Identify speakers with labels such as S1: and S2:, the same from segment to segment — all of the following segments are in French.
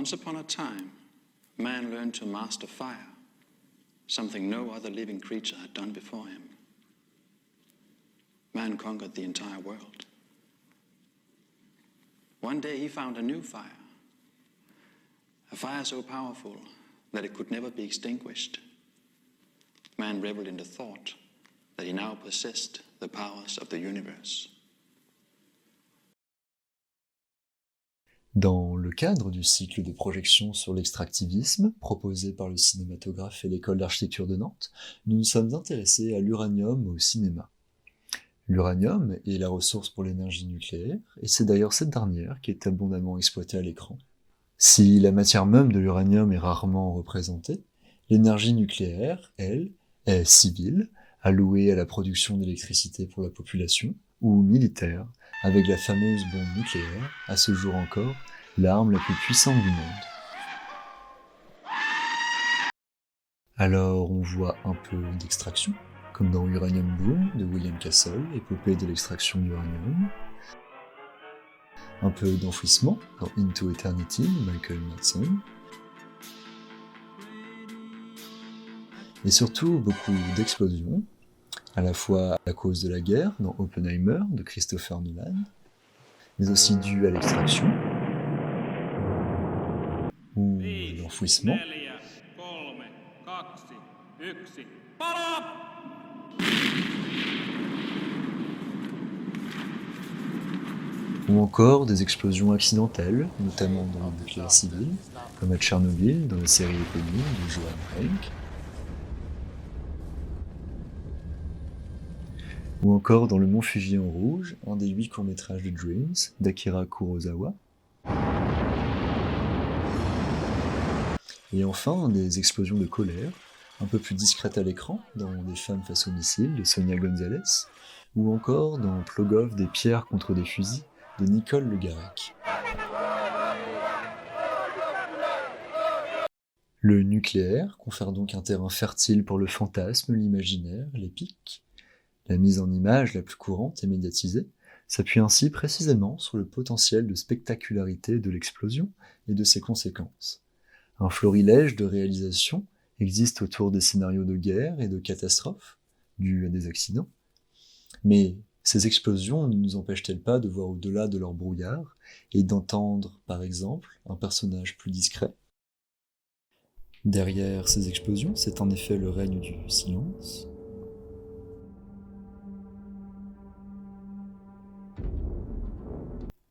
S1: Once upon a time, man learned to master fire, something no other living creature had done before him. Man conquered the entire world. One day he found a new fire, a fire so powerful that it could never be extinguished. Man reveled in the thought that he now possessed the powers of the universe.
S2: Dans le cadre du cycle de projection sur l'extractivisme proposé par le cinématographe et l'école d'architecture de Nantes, nous nous sommes intéressés à l'uranium au cinéma. L'uranium est la ressource pour l'énergie nucléaire, et c'est d'ailleurs cette dernière qui est abondamment exploitée à l'écran. Si la matière même de l'uranium est rarement représentée, l'énergie nucléaire, elle, est civile, allouée à la production d'électricité pour la population, ou militaire, avec la fameuse bombe nucléaire, à ce jour encore, l'arme la plus puissante du monde. Alors on voit un peu d'extraction, comme dans Uranium Boom de William Castle, épopée de l'extraction d'uranium. Un peu d'enfouissement dans Into Eternity de Michael Madsen. Et surtout beaucoup d'explosions, à la fois à cause de la guerre dans Oppenheimer de Christopher Nolan, mais aussi dû à l'extraction, ou l'enfouissement, ou encore des explosions accidentelles, notamment dans le nucléaire civil, comme à Tchernobyl dans la série éponyme de Johan Renck, ou encore dans Le Mont Fuji en rouge, un des 8 courts-métrages de Dreams d'Akira Kurosawa. Et enfin, des explosions de colère, un peu plus discrètes à l'écran, dans Des femmes face au missile de Sonia Gonzalez, ou encore dans Plogov des pierres contre des fusils de Nicole Le Garec. Le nucléaire confère donc un terrain fertile pour le fantasme, l'imaginaire, l'épique. La mise en image la plus courante et médiatisée s'appuie ainsi précisément sur le potentiel de spectacularité de l'explosion et de ses conséquences. Un florilège de réalisations existe autour des scénarios de guerre et de catastrophes, dus à des accidents. Mais ces explosions ne nous empêchent-elles pas de voir au-delà de leur brouillard et d'entendre, par exemple, un personnage plus discret ? Derrière ces explosions, c'est en effet le règne du silence.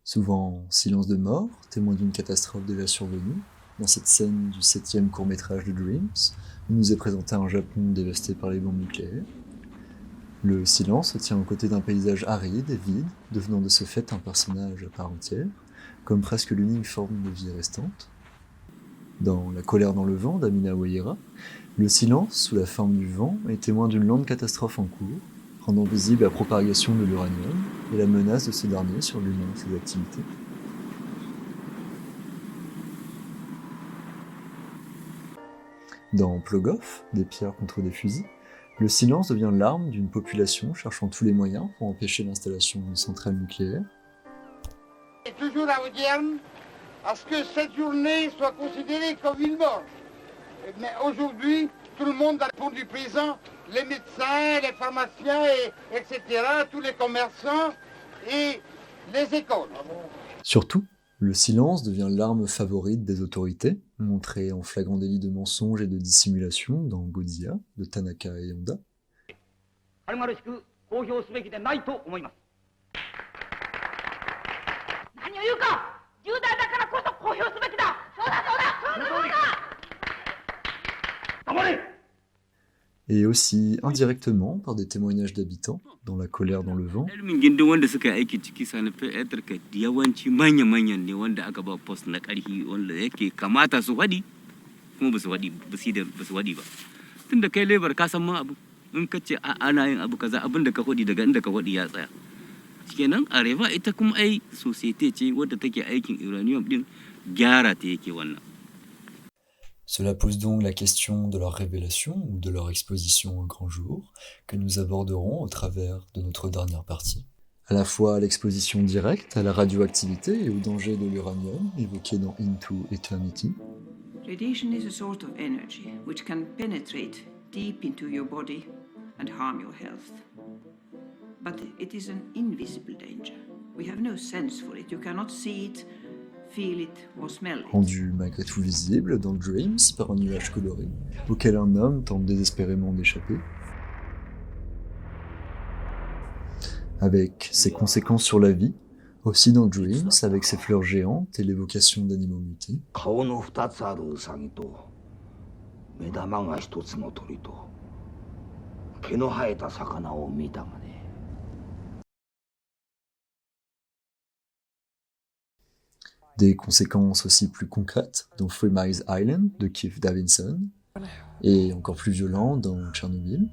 S2: Souvent silence de mort, témoin d'une catastrophe déjà survenue. Dans cette scène du 7e court-métrage de Dreams, il nous est présenté un Japon dévasté par les bombes nucléaires. Le silence se tient aux côtés d'un paysage aride et vide, devenant de ce fait un personnage à part entière, comme presque l'unique forme de vie restante. Dans La colère dans le vent d'Amina Ouaïra, le silence, sous la forme du vent, est témoin d'une lente catastrophe en cours, rendant visible la propagation de l'uranium et la menace de ce dernier sur l'humain et ses activités. Dans Plogov, des pierres contre des fusils, le silence devient l'arme d'une population cherchant tous les moyens pour empêcher l'installation d'une centrale nucléaire.
S3: Et toujours à vous dire à ce que cette journée soit considérée comme une mort. Mais aujourd'hui, tout le monde a répondu présent, les médecins, les pharmaciens, etc., tous les commerçants et les écoles.
S2: Surtout, le silence devient l'arme favorite des autorités, montrée en flagrant délit de mensonge et de dissimulation dans Godzilla de Tanaka et Honda. Et aussi indirectement par des témoignages d'habitants dans La colère dans le vent.
S4: kenan Areva ita kuma ai société ce wadda take aikin uranium din gyara ta yake wannan.
S2: Cela pose donc la question de leur révélation ou de leur exposition au grand jour, que nous aborderons au travers de notre dernière partie. à la fois à l'exposition directe à la radioactivité et au danger de l'uranium évoqué dans Into Eternity.
S5: Radiation is a sort of energy which can penetrate deep into your body and harm your health. But it is an invisible danger. We have no sense for it. You cannot see it, feel it or smell it.
S2: Rendu malgré tout visible dans Dreams par un nuage coloré, auquel un homme tente désespérément d'échapper. Avec ses conséquences sur la vie, aussi dans Dreams, avec ses fleurs géantes et l'évocation d'animaux mutés.
S6: 顔の2つあるウサギと目玉が1つの鳥と毛の生えた魚を見たがね。
S2: Des conséquences aussi plus concrètes dans Three Miles Island de Keith Davidson, et encore plus violent dans Tchernobyl.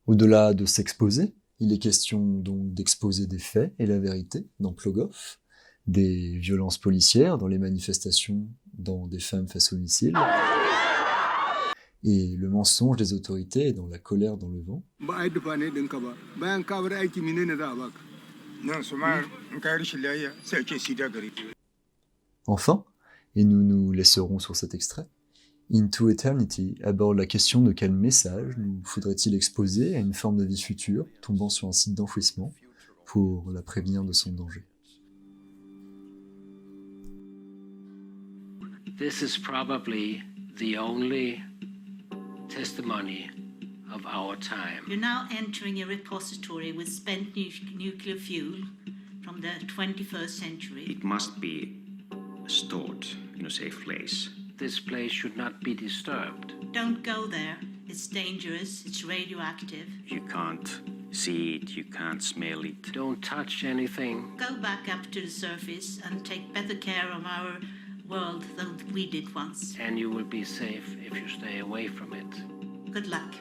S2: Au-delà de s'exposer, il est question donc d'exposer des faits et la vérité dans Plogoff, des violences policières dans les manifestations dans Des femmes face au missile, et le mensonge des autorités dans La colère dans le vent. Enfin, et nous nous laisserons sur cet extrait, Into Eternity aborde la question de quel message nous faudrait-il exposer à une forme de vie future tombant sur un site d'enfouissement pour la prévenir de son danger.
S7: This is probably the only testimony of our time.
S8: You're now entering a repository with spent nuclear fuel from the 21st century.
S9: It must be stored in a safe place.
S7: This place should not be disturbed.
S8: Don't go there. It's dangerous. It's radioactive.
S9: You can't see it, you can't smell it.
S7: Don't touch anything.
S8: Go back up to the surface and take better care of our world than we did once.
S7: And you will be safe if you stay away from it.
S8: Good luck.